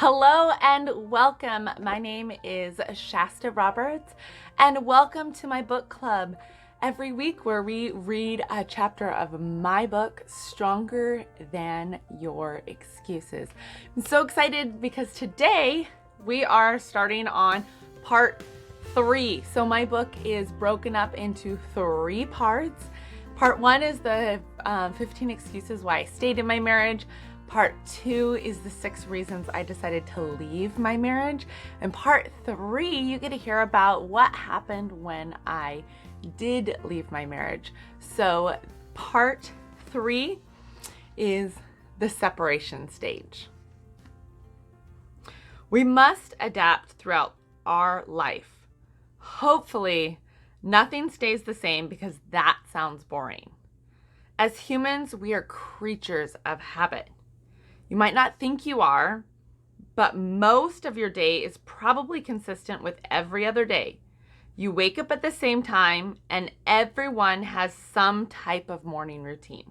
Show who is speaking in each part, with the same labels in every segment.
Speaker 1: Hello and welcome. My name is Shasta Roberts, and welcome to my book club. Every week where we read a chapter of my book, Stronger Than Your Excuses. I'm so excited because today we are starting on part 3. So my book is broken up into 3 parts. Part 1 is the 15 excuses why I stayed in my marriage. Part 2 is the 6 reasons I decided to leave my marriage. And part 3, you get to hear about what happened when I did leave my marriage. So part 3 is the separation stage. We must adapt throughout our life. Hopefully, nothing stays the same because that sounds boring. As humans, we are creatures of habit. You might not think you are, but most of your day is probably consistent with every other day. You wake up at the same time, and everyone has some type of morning routine.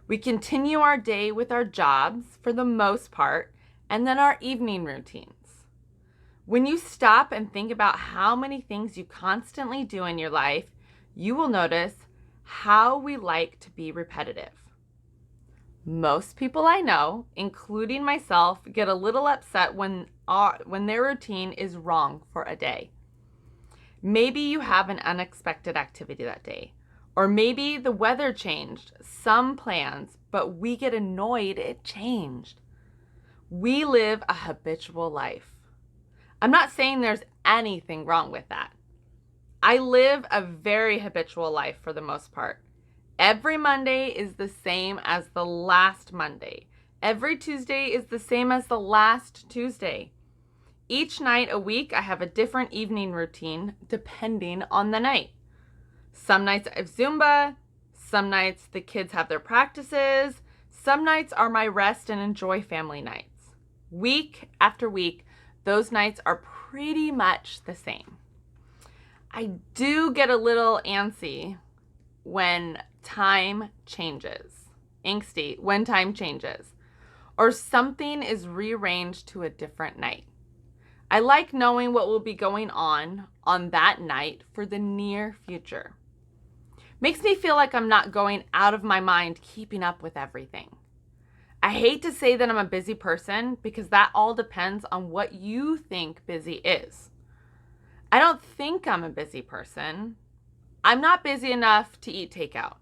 Speaker 1: We continue our day with our jobs for the most part, and then our evening routines. When you stop and think about how many things you constantly do in your life, you will notice how we like to be repetitive. Most people I know, including myself, get a little upset when their routine is wrong for a day. Maybe you have an unexpected activity that day, or maybe the weather changed some plans, but we get annoyed it changed. We live a habitual life. I'm not saying there's anything wrong with that. I live a very habitual life for the most part. Every Monday is the same as the last Monday. Every Tuesday is the same as the last Tuesday. Each night a week, I have a different evening routine depending on the night. Some nights I have Zumba. Some nights the kids have their practices. Some nights are my rest and enjoy family nights. Week after week, those nights are pretty much the same. I do get a little antsy when time changes, angsty when time changes, or something is rearranged to a different night. I like knowing what will be going on that night for the near future. Makes me feel like I'm not going out of my mind keeping up with everything. I hate to say that I'm a busy person because that all depends on what you think busy is. I don't think I'm a busy person. I'm not busy enough to eat takeout.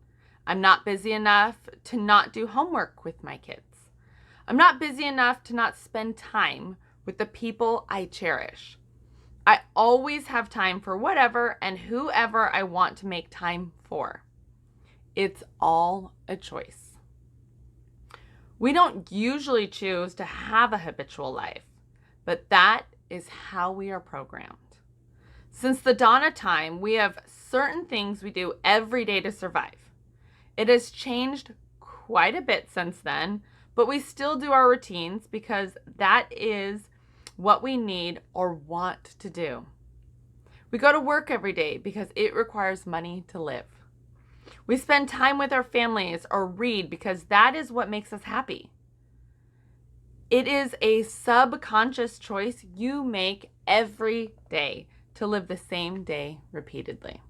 Speaker 1: I'm not busy enough to not do homework with my kids. I'm not busy enough to not spend time with the people I cherish. I always have time for whatever and whoever I want to make time for. It's all a choice. We don't usually choose to have a habitual life, but that is how we are programmed. Since the dawn of time, we have certain things we do every day to survive. It has changed quite a bit since then, but we still do our routines because that is what we need or want to do. We go to work every day because it requires money to live. We spend time with our families or read because that is what makes us happy. It is a subconscious choice you make every day to live the same day repeatedly.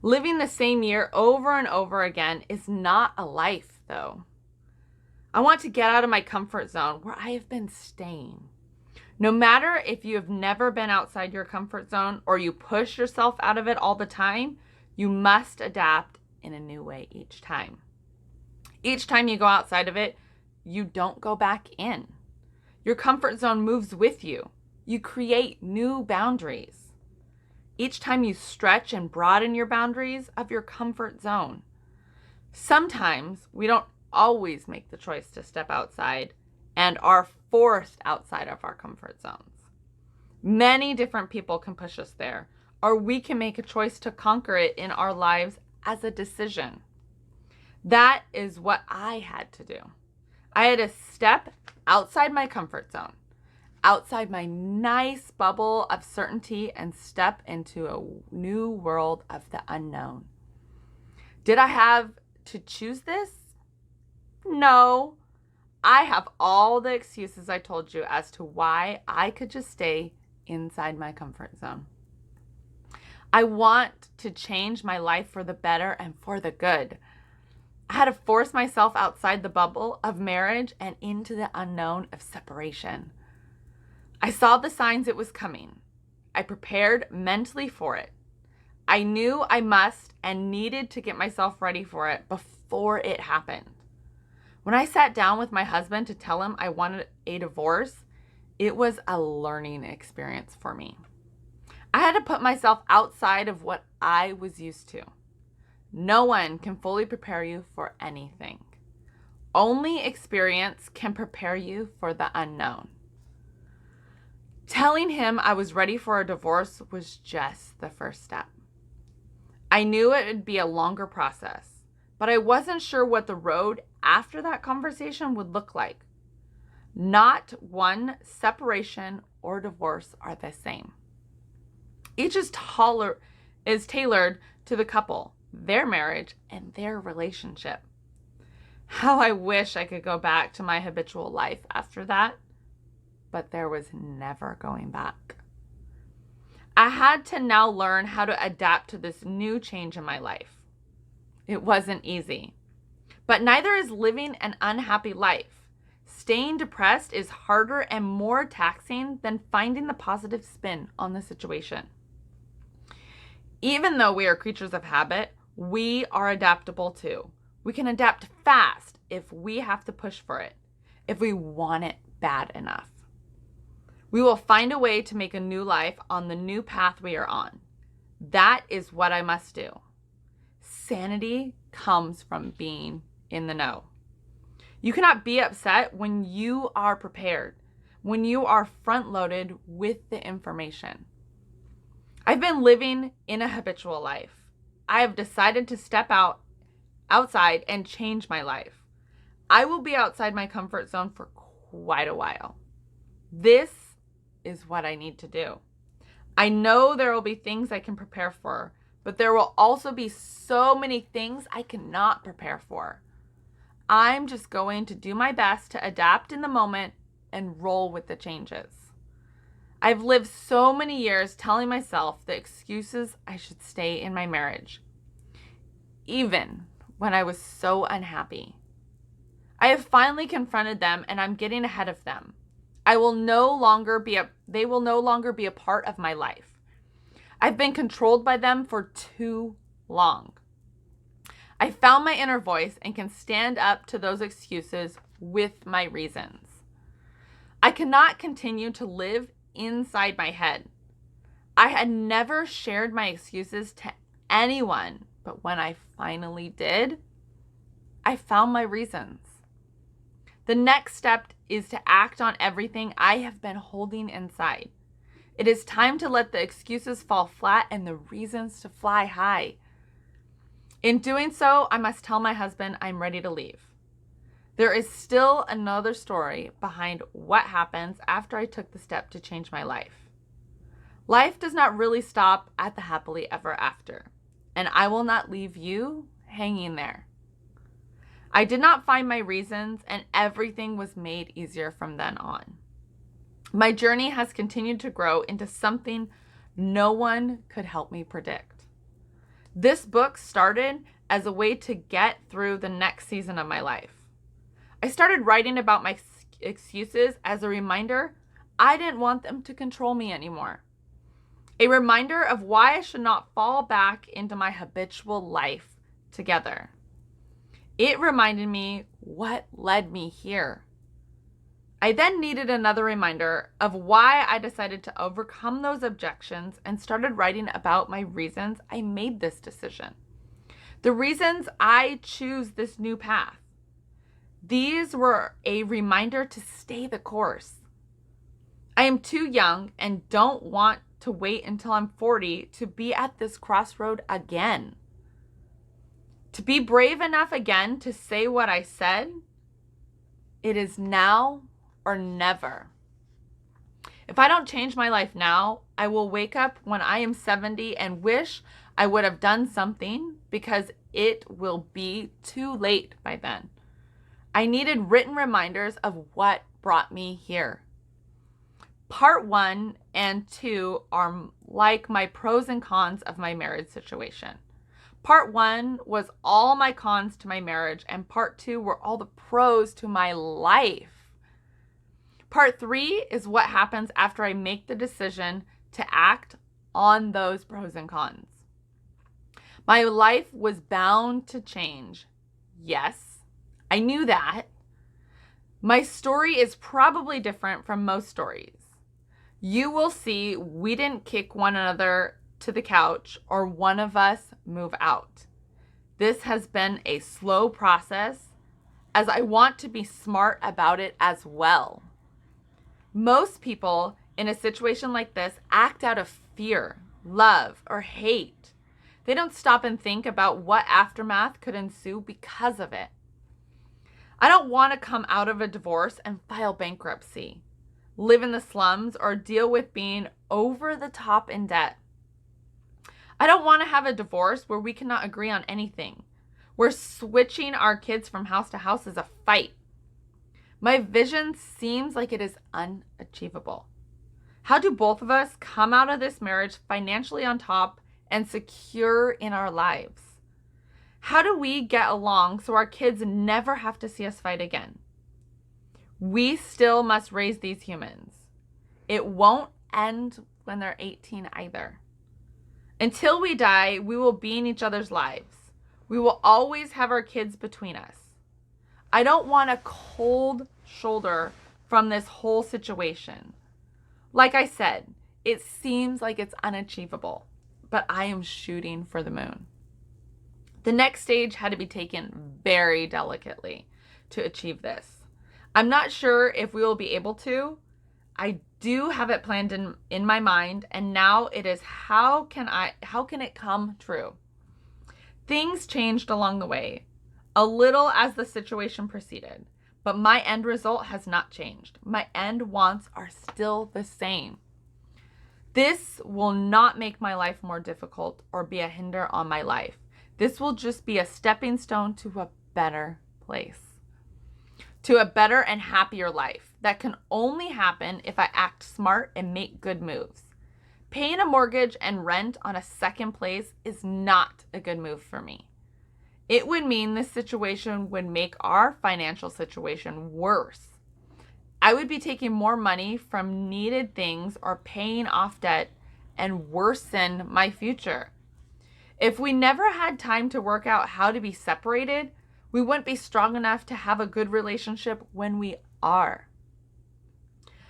Speaker 1: Living the same year over and over again is not a life, though. I want to get out of my comfort zone where I have been staying. No matter if you have never been outside your comfort zone or you push yourself out of it all the time, you must adapt in a new way each time. Each time you go outside of it, you don't go back in. Your comfort zone moves with you. You create new boundaries. Each time you stretch and broaden your boundaries of your comfort zone. Sometimes we don't always make the choice to step outside and are forced outside of our comfort zones. Many different people can push us there, or we can make a choice to conquer it in our lives as a decision. That is what I had to do. I had to step outside my comfort zone, outside my nice bubble of certainty, and step into a new world of the unknown. Did I have to choose this? No. I have all the excuses I told you as to why I could just stay inside my comfort zone. I want to change my life for the better and for the good. I had to force myself outside the bubble of marriage and into the unknown of separation. I saw the signs it was coming. I prepared mentally for it. I knew I must and needed to get myself ready for it before it happened. When I sat down with my husband to tell him I wanted a divorce, it was a learning experience for me. I had to put myself outside of what I was used to. No one can fully prepare you for anything. Only experience can prepare you for the unknown. Telling him I was ready for a divorce was just the first step. I knew it would be a longer process, but I wasn't sure what the road after that conversation would look like. Not one separation or divorce are the same. Each is tailored to the couple, their marriage, and their relationship. How I wish I could go back to my habitual life after that, but there was never going back. I had to now learn how to adapt to this new change in my life. It wasn't easy, but neither is living an unhappy life. Staying depressed is harder and more taxing than finding the positive spin on the situation. Even though we are creatures of habit, we are adaptable too. We can adapt fast if we have to push for it, if we want it bad enough. We will find a way to make a new life on the new path we are on. That is what I must do. Sanity comes from being in the know. You cannot be upset when you are prepared, when you are front-loaded with the information. I've been living in a habitual life. I have decided to step outside and change my life. I will be outside my comfort zone for quite a while. This is what I need to do. I know there will be things I can prepare for, but there will also be so many things I cannot prepare for. I'm just going to do my best to adapt in the moment and roll with the changes. I've lived so many years telling myself the excuses I should stay in my marriage, even when I was so unhappy. I have finally confronted them and I'm getting ahead of them. They will no longer be a part of my life. I've been controlled by them for too long. I found my inner voice and can stand up to those excuses with my reasons. I cannot continue to live inside my head. I had never shared my excuses to anyone, but when I finally did, I found my reasons. The next step is to act on everything I have been holding inside. It is time to let the excuses fall flat and the reasons to fly high. In doing so, I must tell my husband I'm ready to leave. There is still another story behind what happens after I took the step to change my life. Life does not really stop at the happily ever after, and I will not leave you hanging there. I did not find my reasons, and everything was made easier from then on. My journey has continued to grow into something no one could help me predict. This book started as a way to get through the next season of my life. I started writing about my excuses as a reminder I didn't want them to control me anymore. A reminder of why I should not fall back into my habitual life together. It reminded me what led me here. I then needed another reminder of why I decided to overcome those objections and started writing about my reasons I made this decision. The reasons I choose this new path. These were a reminder to stay the course. I am too young and don't want to wait until I'm 40 to be at this crossroad again. To be brave enough again to say what I said, it is now or never. If I don't change my life now, I will wake up when I am 70 and wish I would have done something because it will be too late by then. I needed written reminders of what brought me here. Part 1 and 2 are like my pros and cons of my marriage situation. Part 1 was all my cons to my marriage, and part 2 were all the pros to my life. Part 3 is what happens after I make the decision to act on those pros and cons. My life was bound to change. Yes, I knew that. My story is probably different from most stories. You will see we didn't kick one another to the couch or one of us move out. This has been a slow process, as I want to be smart about it as well. Most people in a situation like this act out of fear, love, or hate. They don't stop and think about what aftermath could ensue because of it. I don't want to come out of a divorce and file bankruptcy, live in the slums, or deal with being over the top in debt. I don't want to have a divorce where we cannot agree on anything, where switching our kids from house to house is a fight. My vision seems like it is unachievable. How do both of us come out of this marriage financially on top and secure in our lives? How do we get along so our kids never have to see us fight again? We still must raise these humans. It won't end when they're 18 either. Until we die, we will be in each other's lives. We will always have our kids between us. I don't want a cold shoulder from this whole situation. Like I said, it seems like it's unachievable, but I am shooting for the moon. The next stage had to be taken very delicately to achieve this. I'm not sure if we will be able to. I do have it planned in my mind, and now it is how can it come true? Things changed along the way, a little as the situation proceeded, but my end result has not changed. My end wants are still the same. This will not make my life more difficult or be a hinder on my life. This will just be a stepping stone to a better place, to a better and happier life that can only happen if I act smart and make good moves. Paying a mortgage and rent on a second place is not a good move for me. It would mean this situation would make our financial situation worse. I would be taking more money from needed things or paying off debt and worsen my future. If we never had time to work out how to be separated, we wouldn't be strong enough to have a good relationship when we are.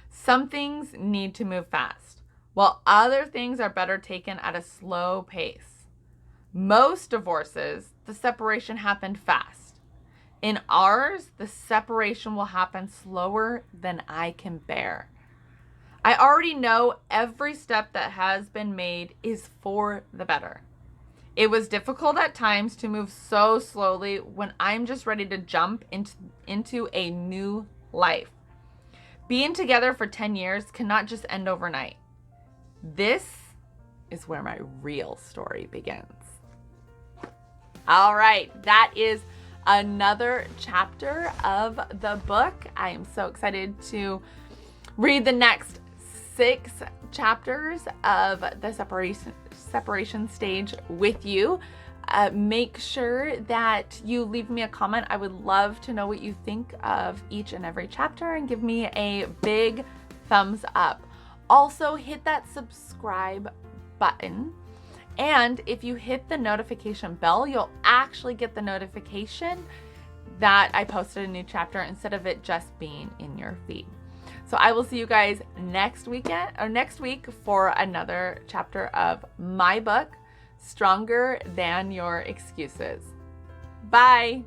Speaker 1: Some things need to move fast, while other things are better taken at a slow pace. Most divorces, the separation happened fast. In ours, the separation will happen slower than I can bear. I already know every step that has been made is for the better. It was difficult at times to move so slowly when I'm just ready to jump into a new life. Being together for 10 years cannot just end overnight. This is where my real story begins. All right, that is another chapter of the book. I am so excited to read the next 6 chapters of the separation stage with you. Make sure that you leave me a comment. I would love to know what you think of each and every chapter, and give me a big thumbs up. Also, hit that subscribe button. And if you hit the notification bell, you'll actually get the notification that I posted a new chapter instead of it just being in your feed. So I will see you guys next week for another chapter of my book, Stronger Than Your Excuses. Bye.